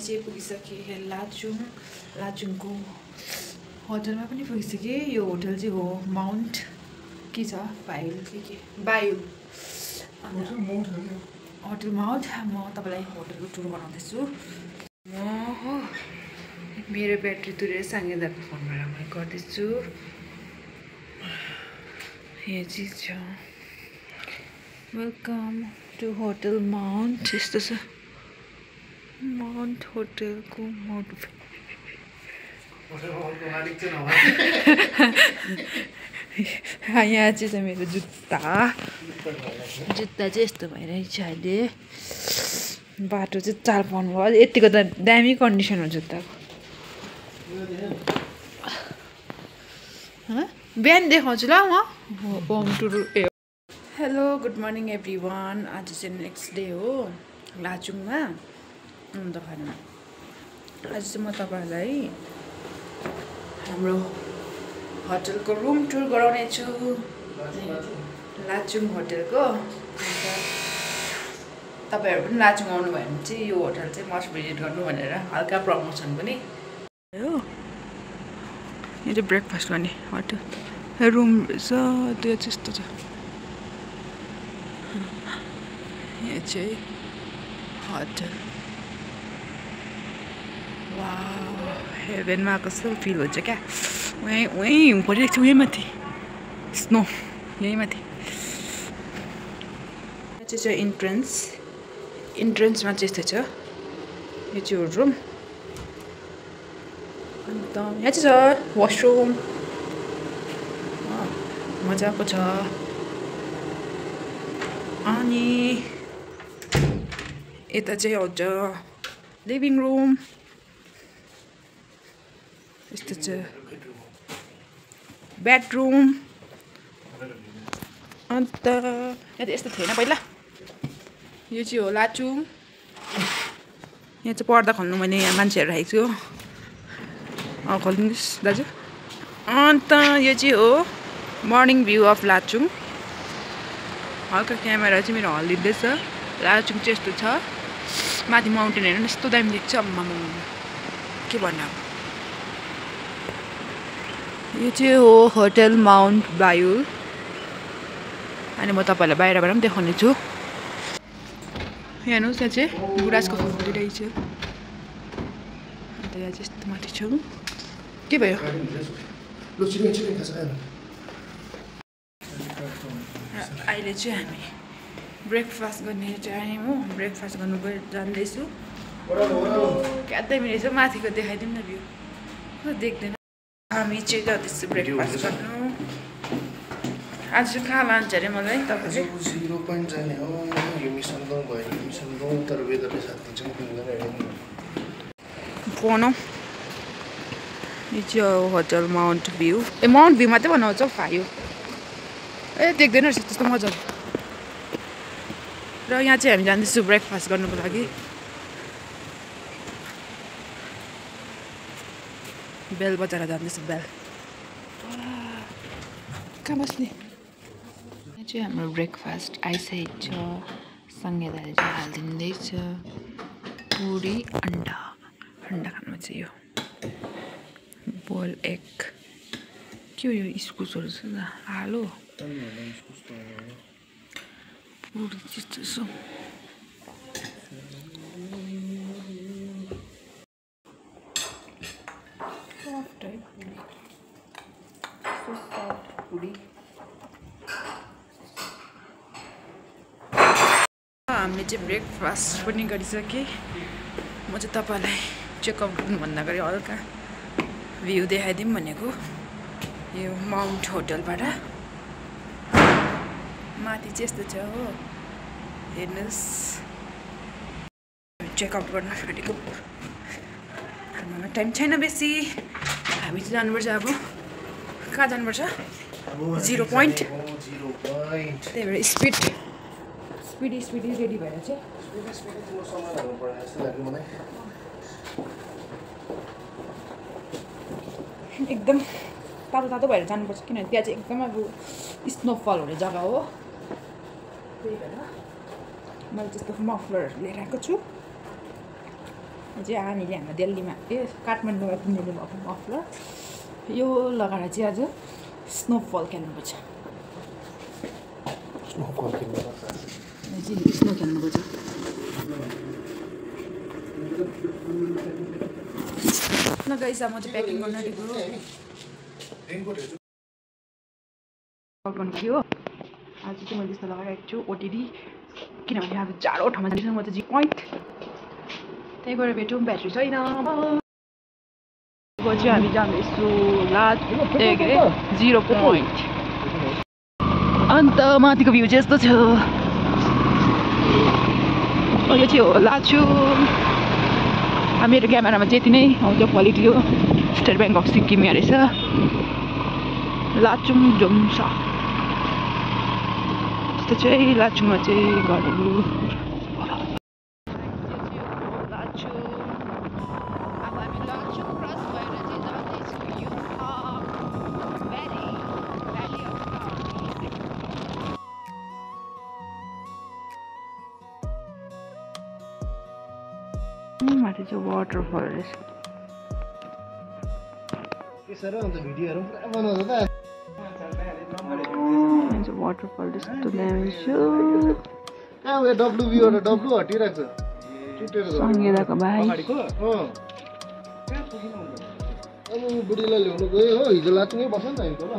चाहिँ पुगिसकेँ लाचुङको होटलमा पनि पुगिसकेँ। यो होटल चाहिँ हो माउन्ट के छ बायु होटल माउन्ट। म तपाईँलाई होटलको टुर बनाउँदैछु। म मेरो ब्याट्री तुरेर साङ्गेदाको फोनबाट म गर्दैछु। यो चाहिँ छ वेलकम टु होटल माउन्ट। यस्तो छ माउन्ट होटलको माउन्ट। यहाँ चाहिँ छ मेरो जुत्ता चाहिँ यस्तो भइरहेछ अहिले। बाटो चाहिँ 4 पाउनु भयो। यतिको त दामी कन्डिसन हो जुत्ताको। बिहान देखाउँछु ल म home tour. Hello good morning every one. आज चाहिँ नेक्स्ट डे हो लाचुङमा। अन्त खाना आज चाहिँ म तपाईँहरूलाई हाम्रो होटलको रुम टुर गराउने छु लाचुङ होटलको। अन्त तपाईँहरू पनि लाचुङ आउनुभयो भने चाहिँ यो होटल चाहिँ मस्ट भिजिट गर्नु भनेर हल्का प्रमोसन पनि हो। यो चाहिँ ब्रेकफास्ट गर्ने होटल रुम रहेछ। त्यो चाहिँ यस्तो छ। यो चाहिँ होटल वा हेभेनमा कस्तो फिल हुन्छ क्या। वहीँ हिउँ परिरहेको छ। उहीँ माथि स्नो यहीँ माथि। यो चाहिँ छ इन्ट्रेन्समा चाहिँ यस्तो छ। यो चाहिँ रुम। अन्त यहाँ चाहिँ छ वासरुम मजाको छ। अनि यता चाहिँ आउँछ लिभिङ रुम। यस्तो छ बेडरुम। अन्त यहाँ त यस्तो थिएन पहिला। यो चाहिँ हो लाचुङ। यहाँ चाहिँ पर्दा खोल्नु मैले यहाँ मान्छेहरू राखेको छु। खोलिदिनुहोस् दाजु। अन्त यो चाहिँ हो मर्निङ भ्यू अफ लाचुङ। हल्का क्यामेरा चाहिँ मेरो हल्लिँदैछ। लाचुङ चाहिँ यस्तो छ। माथि माउन्टेन हेर्नु यस्तो दामी देख्छ। अम्मा के भन्नु अब। यो चाहिँ हो होटल माउन्ट बायु। अनि म तपाईँहरूलाई बाहिरबाट पनि देखाउने छु। हेर्नुहोस् यहाँ चाहिँ गुराँसको फुल फुलिरहेछ। अन्त यहाँ चाहिँ यस्तो माथि छु। के भयो अहिले चाहिँ हामी ब्रेकफास्ट गर्ने टाइम हो। ब्रेकफास्ट गर्नु जाँदैछु। क्या दामी रहेछ। माथिको देखाइदिउँ न भ्यू। देख्दैन। हामी चाहिँ जाँदैछु ब्रेकफास्ट गर्नु। आज चाहिँ कहाँ लान्छ अरे मलाई तपाईँले। 0 पोइन्ट जाने हो। यो मिसन गाउँ भयो। मिसन गाउँ तर वेदरले साथ दिन्छ नि फोन हो। यो चाहिँ hotel Mount view. Mount view मात्रै बनाउँछ फायो। देख्दैन रहेछ त्यस्तो मजाले। र यहाँ चाहिँ हामी जाँदैछु ब्रेकफास्ट गर्नुको लागि। बेल बजाएर जाँदैछु। बेल कहाँ बस्ने। यहाँ चाहिँ हाम्रो ब्रेकफास्ट आइसकेको छ। सँगैदाले चाहिँ हालिदिँदैछ पुरी अन्डा। अन्डा खानुमा चाहिँ यो बोइल एग के हो यो इस्कुसहरू छ आलु पुरी त्यस्तो छ। हामीले चाहिँ ब्रेकफास्ट पनि गरिसकेँ। म चाहिँ तपाईँलाई चेकआउट गर्नुभन्दा अगाडि हल्का भ्यू देखाइदिउँ भनेको। यो माउन्ट होटलबाट माथि चाहिँ यस्तो छ हो। हेर्नुहोस् चेकआउट गर्न छोडेको। हाम्रोमा टाइम छैन बेसी। हामी चाहिँ जानुपर्छ। अब कहाँ जानुपर्छ 0 पोइन्ट। त्यही भएर स्पिडी रेडी भएर चाहिँ एकदम तातो भएर जानुपर्छ। किनभने त्यहाँ चाहिँ एकदम अब स्नोफल हुने जग्गा हो। त्यही भएर मैले त्यस्तो मफलरहरू लिएर आएको छु। चाहिँ हामीले हाम्रो दिल्लीमा काठमाडौँमा किनेर भएको मफलर यो लगाएर चाहिँ आज स्नोफल खेल्नुपर्छ स्नो खेल्नुपर्छ न गाइस म चाहिँ प्याकिङ गर्न आँटेको थियो आज चाहिँ मैले यस्तो लगाइरहेको छु ओटिडी किनभने अब जाडो ठाउँमा जाँदैछु म त जी पोइन्ट त्यही भएर भेटौँ ब्याट्री छैन चाहिँ हामी जाँदैछु लास्ट के अरे 0 पोइन्ट अन्त माथिको भ्यू चाहिँ यस्तो छ यो चाहिँ हो लाचु मेरो क्यामेरामा चाहिँ यति नै आउँछ क्वालिटी हो स्टेट ब्याङ्क अफ सिक्किम रहेछ लाचुङ जोङसा यस्तो चाहिँ लाचुङमा चाहिँ घरहरू माथि चाहिँ वाटरफल रहेछ वाटरफल त्यस्तो दामी छ सङ्गीताको भाइ बुढीलाई ल्याउनु गयो हो हिजो लाचुङै बस्छ नि त हामीको ल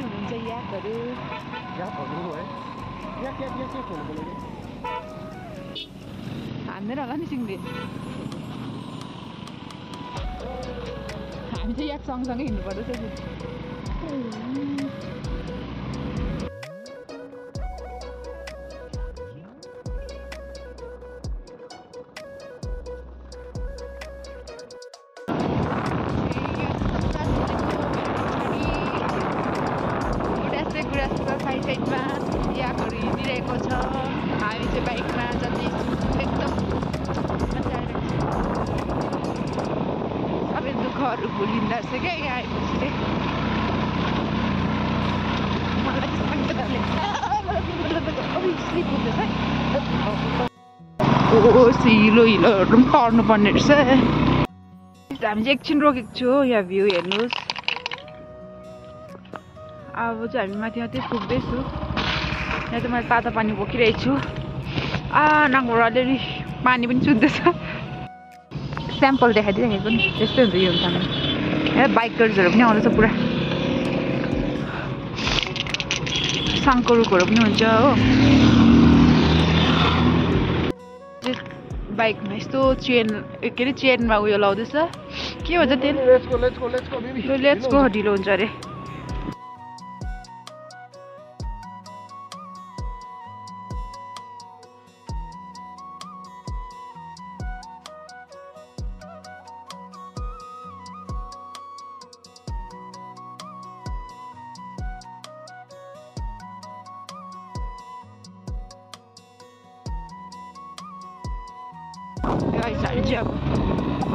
हुन्छ याकहरु हान्दैन होला नि सिङ्गले हामी चाहिँ याक सँगसँगै हिँड्नु पर्दैछ साइडमा याकहरु हिँडिरहेको छ हामी चाहिँ बाइकमा जाँदैछौँ एकदम सबै दुःखहरू भुलिँदा रहेछ क्या यहाँ आएपछि चाहिँ मलाई हिलो हिलोहरू पनि पर्नु पर्ने रहेछ हामी चाहिँ एकछिन रोकेको छु यहाँ भ्यू हेर्नुहोस् अब चाहिँ हामी माथि माथि पुग्दैछु यहाँ चाहिँ मैले तातो पानी बोकिरहेको छु नाकबाट अलिअलि पानी पनि चुज्दैछ स्याम्पल देखाइदिइराखेको नि त्यस्तै हुन्छ यो हुन्छ यहाँ बाइकर्सहरू पनि आउँदैछ पुरा साङ्कोरुकहरू पनि हुन्छ हो बाइकमा यस्तो चेन के अरे चेनमा उयो लाउँदैछ के भन्छ त्यसले लेट्सको ढिलो हुन्छ अरे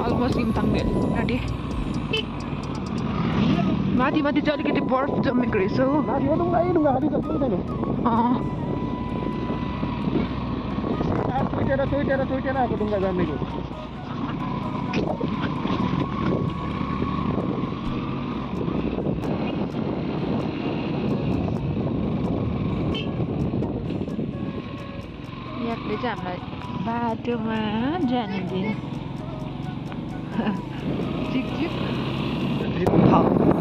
अलमोस्ट इम्ताङ भेली माथि माथि चाहिँ अलिकति बर्फ जमेको रहेछ हो याकले चाहिँ हामीलाई बाटोमा जाने दिन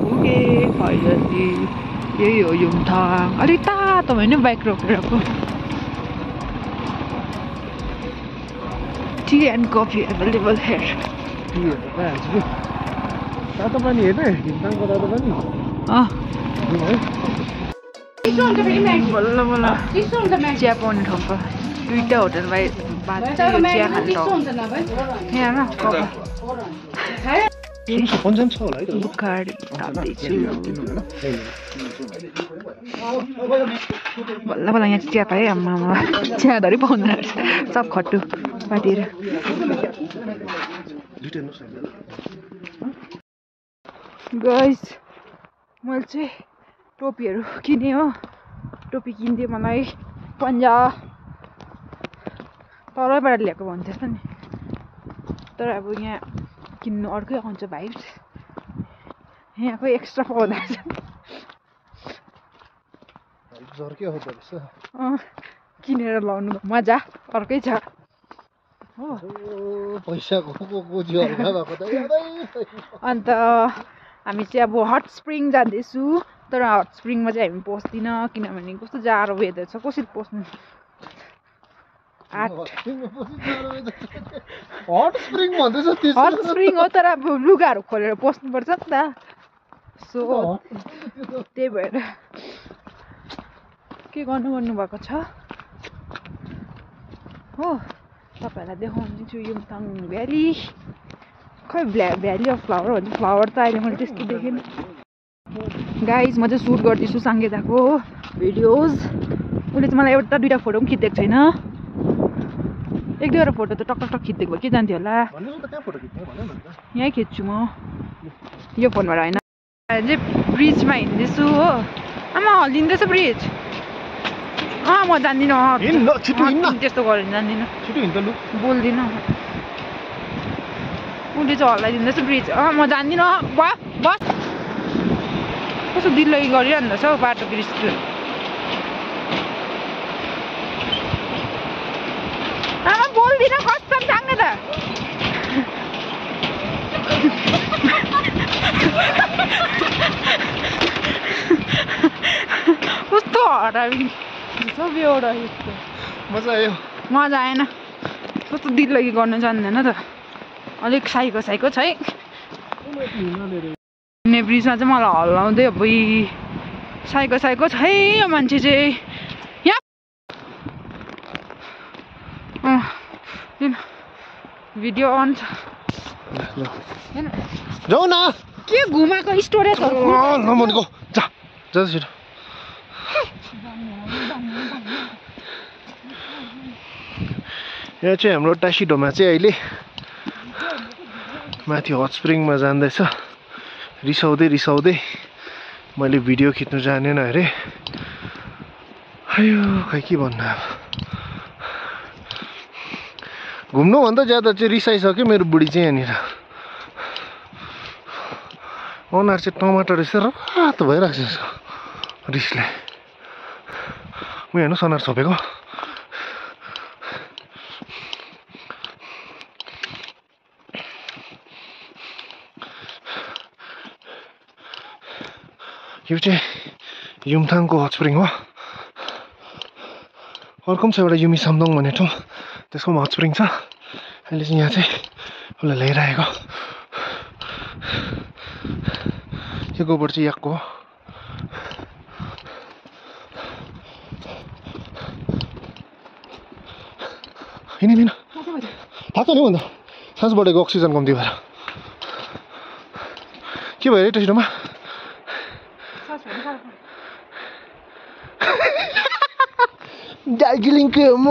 पुगे फाइनली यही हो युमथाङ अलिक तातो भयो नि बाइक रोकेरको tea and coffee available here तातो पानी हेर्ने हिमताङको तातो पानी बल्ल बल्ल चिया पाउने ठाउँ पर दुईटा होटल भाइ चिया खाने ठाउँ यहाँ पन्जाम छ होला है त बुखार ताप्दैछु बल्ल बल्ल यहाँ चिया पाएँ आम्मामा चिया धरि पाउँदैन रहेछ सब खट्टु पाटिएर गाइस मैले चाहिँ टोपीहरू किनेँ हो टोपी किनिदियो मलाई 50 तलैबाट ल्याएको भन्थ्यो नि तर अब यहाँ किन्नु अर्कै आउँछ भाइब्स यहाँको एक्स्ट्रा पाउँदा किनेर लाउनु मजा अर्कै छ हो अन्त हामी चाहिँ अब हट स्प्रिङ जाँदैछु तर हट स्प्रिङमा चाहिँ हामी पस्दिनँ किनभने कस्तो जाडो वेदर छ कसरी पस्नु हट स्प्रिङ हो तर अब लुगाहरू खोलेर पस्नुपर्छ नि त सो त्यही भएर के गर्नु भएको छ हो तपाईँहरूलाई देखाउँछु युमथाङ भ्याली खै भ्याली अफ फ्लावर भन्छ फ्लावर त अहिले मैले त्यस्तो देखेँ गाइज म चाहिँ सुट गर्दैछु साङ्गेताको भिडियोज उसले चाहिँ मलाई एउटा दुईवटा फोटो पनि खिचेको छैन एक दुईवटा फोटो त टक्क खिचिदिएको भए के जान्थ्यो होला यहीँ खिच्छु म यो फोनबाट होइन चाहिँ ब्रिजमा हिँड्दैछु हो आमा हल्लिँदैछ ब्रिज म जान्दिनँ त्यस्तो गरेर जान्दिनँ बोल्दिनँ उसले चाहिँ हल्लाइदिँदैछ ब्रिज म जान्दिनँ बस कस्तो दिल्लगी गरिरहँदैछ हौ बाटो ब्रिज आमा बोल्दिनँ कसम सांगे त कस्तो हरामी सब एउटा यस्तो मजा आयो मजा आएन कस्तो दिल्लगी गर्न जान्दैन त अलिक साइको छ है ब्रिजमा चाहिँ मलाई हल्लाउँदै अबुई साइको छ है यो मान्छे चाहिँ यहाँ भिडियो अन छ जाऊ न के घुमाएको स्टोरेजहरू नमनेको जा छिटो यहाँ चाहिँ हाम्रो टासिडोमा चाहिँ अहिले माथि हट स्प्रिङमा जाँदैछ रिसाउँदै मैले भिडियो खिच्नु जानेन अरे आयो खै के भन्नु अब घुम्नुभन्दा ज्यादा चाहिँ रिसाइसक्यो मेरो बुढी चाहिँ यहाँनिर अनुहार चाहिँ टमाटर रहेछ रातो भइरहेको छ रिसले म हेर्नुहोस् अनुहार छोपेको यो चाहिँ युमथाङको हट स्प्रिङ हो अर्को पनि छ एउटा युमी सामदोङ भन्ने ठाउँ त्यसको पनि हट स्प्रिङ छ अहिले चाहिँ यहाँ चाहिँ उसलाई ल्याइरहेको यो गोबर चाहिँ यहाँको हो हिँड थाहा छ नि भन्दा साँझ बढेको अक्सिजन कम्ती भएर के भयो टासिडोमा दार्जिलिङको म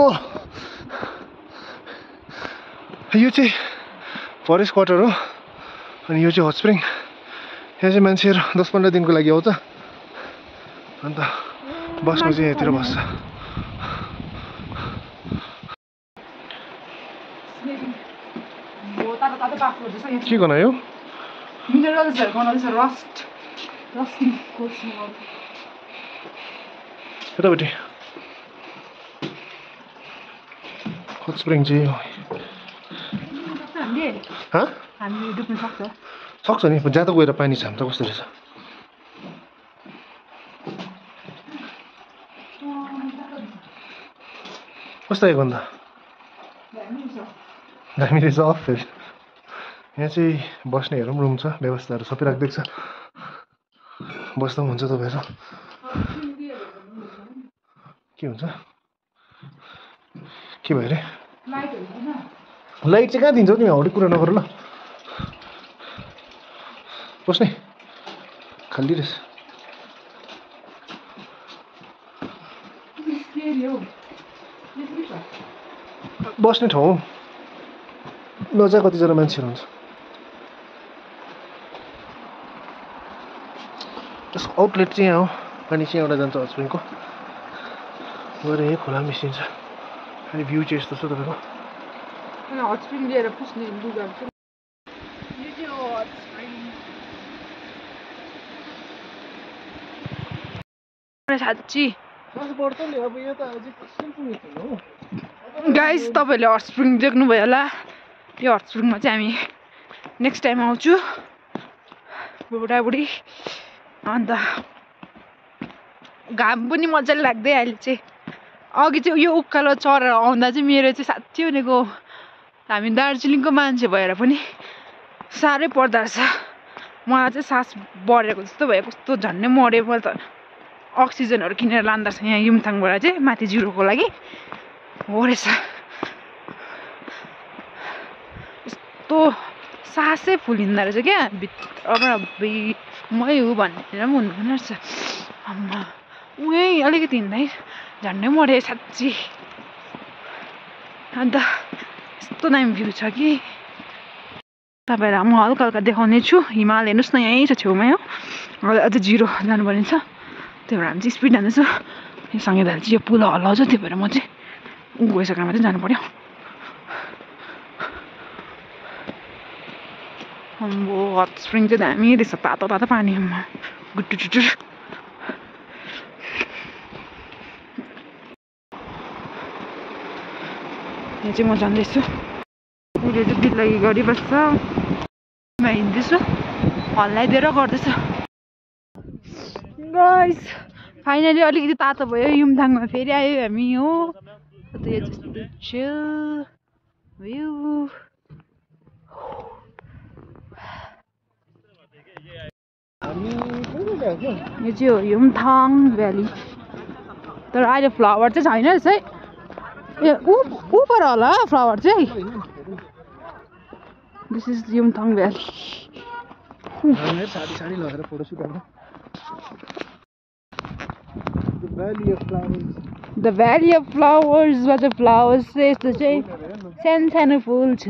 यो चाहिँ फरेस्ट क्वार्टर हो अनि यो चाहिँ हट स्प्रिङ यहाँ चाहिँ मान्छेहरू 10-15 दिनको लागि आउँछ अन्त बसमा चाहिँ यहाँतिर बस्छ के गनायो यतापट्टि हट स्प्रिङ चाहिँ सक्छ नि ज्यादा गएर पानी छ त कस्तो रहेछ कस्तो आयो भन्दा दामी रहेछ अफ फेरि यहाँ चाहिँ बस्नेहरू पनि रुम छ, व्यवस्थाहरू सबै राखिदिएको छ। बस्दा पनि हुन्छ तपाईँहरू। के हुन्छ? के भयो अरे? लाइट चाहिँ कहाँ दिन्छौ तिमी? हाउडे कुरा नगर ल। बस्ने खाली रहेछ। बस्ने ठाउँ नजा कतिजना मान्छेहरू हुन्छ। त्यसको आउटलेट चाहिँ यहाँ हो। पानी चाहिँ एउटा जान्छ हट स्प्रिङको गएर यहीँ खोला मिसिन्छ। अनि भ्यू चाहिँ यस्तो छ तपाईँको। हट स्प्रिङ लिएर पुस्ने लुगा छ। यो चाहिँ हो हट स्प्रिङ। साँच्ची गाइस तपाईँहरूले हट स्प्रिङ देख्नुभयो होला। यो हट स्प्रिङमा चाहिँ हामी नेक्स्ट टाइम आउँछु बुढाबुढी। अन्त घाम पनि मजाले लाग्दै अहिले चाहिँ। अघि चाहिँ यो उकालो चढेर आउँदा चाहिँ मेरो चाहिँ साँच्ची भनेको हामी दार्जिलिङको मान्छे भएर पनि साह्रै पर्दो रहेछ। मलाई चाहिँ सास बढेको जस्तो भयो, कस्तो झन्डै मऱ्यो। मैले त अक्सिजनहरू किनेर लाँदा रहेछ यहाँ युमथाङबाट चाहिँ माथि जिरोको लागि हो रहेछ। यस्तो सासै फुलिँदो रहेछ क्या भित्रबाट। मै हो भनेर पनि हुँदैन रहेछ। आम्मा उही अलिकति हिँड्दै झन्डै मऱ्यो साँच्ची। अन्त यस्तो दामी भ्यू छ कि तपाईँहरूलाई म हल्का हल्का देखाउने छु। हिमाल हेर्नुहोस् न, यहीँ छ छेउमै हो। अझै जिरो जानुपर्ने छ, त्यही भएर हामी चाहिँ स्पिड जाँदैछु। यो सँगै दाले चाहिँ यो पुल हल्लाउँछ, त्यही भएर म चाहिँ गइसकेर मात्रै जानु पर्यो। अम्बो हट स्प्रिङ चाहिँ दामी रहेछ, तातो तातो पानीमा गुट्टु टुटुर। यहाँ चाहिँ म जाँदैछु। उसले चाहिँ दिल्लगी गरिबस्छ, म हिँड्दैछु हल्लाइदिएर गर्दैछ। गाइस फाइनली अलिकति तातो भयो, युमथाङमा फेरि आयो हामी हो। यो जस्तो चिल भ्यू। यो चाहिँ हो युमथाङ भ्याली। तर अहिले फ्लावर चाहिँ छैन रहेछ है। ए ऊपर होला फ्लावर चाहिँ। This is Yumthang valley. Sari लगाएर फोटोसुट गर्न। The Valley of Flowers मा चाहिँ फ्लावर्स चाहिँ यस्तो चाहिँ सानो सानो फुल छ।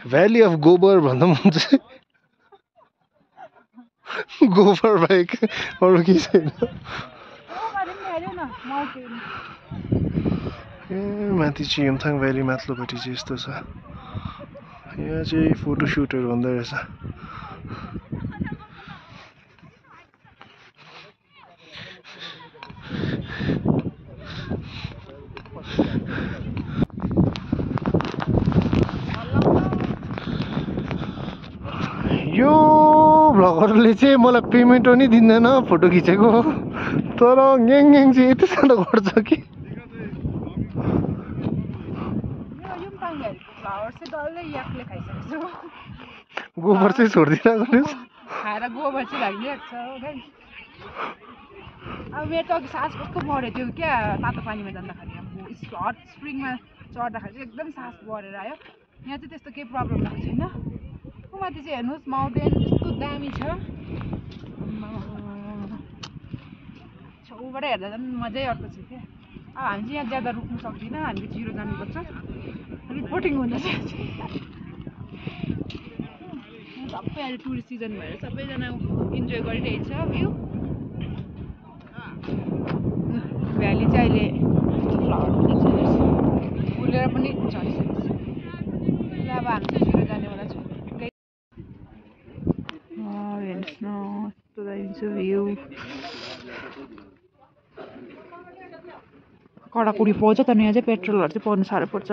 भ्याली अफ गोबर भन्दा पनि हुन्छ। गोबर बाहेक अरू केही छैन। ए माथि चाहिँ युमथाङ भ्याली माथिल्लोपट्टि चाहिँ यस्तो छ। यहाँ चाहिँ फोटोसुटहरू हुँदो रहेछ। यो भ्लगरले चाहिँ मलाई पेमेन्ट पनि दिँदैन फोटो खिचेको, तर ग्याङ ग्याङ चाहिँ यति साह्रो गर्छ कि। गोबर चाहिँ छोडिदिरहेको रहेछ। खाएर गोबर चाहिँ लागिरहेको छ। अब मेरो त अघि सास कस्तो बढ्यो त्यो क्या तातो पानीमा जाँदाखेरि। अब हट स्प्रिङमा चढ्दाखेरि चाहिँ एकदम सास बढेर आयो। यहाँ चाहिँ त्यस्तो केही प्रब्लम भएको छैन। माथि चाहिँ हेर्नुहोस् माउन्टेन यस्तो दामी छ। छेउबाट हेर्दा झन् मजै अर्को छ क्या। अब हामी चाहिँ यहाँ ज्यादा रुक्नु सक्दिनँ, हामी जिरो जानुपर्छ। रिपोर्टिङ हुँदैछ। सबै अहिले टुरिस्ट सिजन भएर सबैजना इन्जोय गरिरहेछ भ्यू। भ्याली चाहिँ अहिले फ्लावर पनि फुलेर पनि झरिसकेको छ। अब हामी चाहिँ जिरो जानेवाला छौँ। हेर्नुहोस् न यस्तो दामी छ भ्यू। कडाकुडी पाउँछ तर यहाँ चाहिँ पेट्रोलहरू चाहिँ पाउनु साह्रो पर्छ।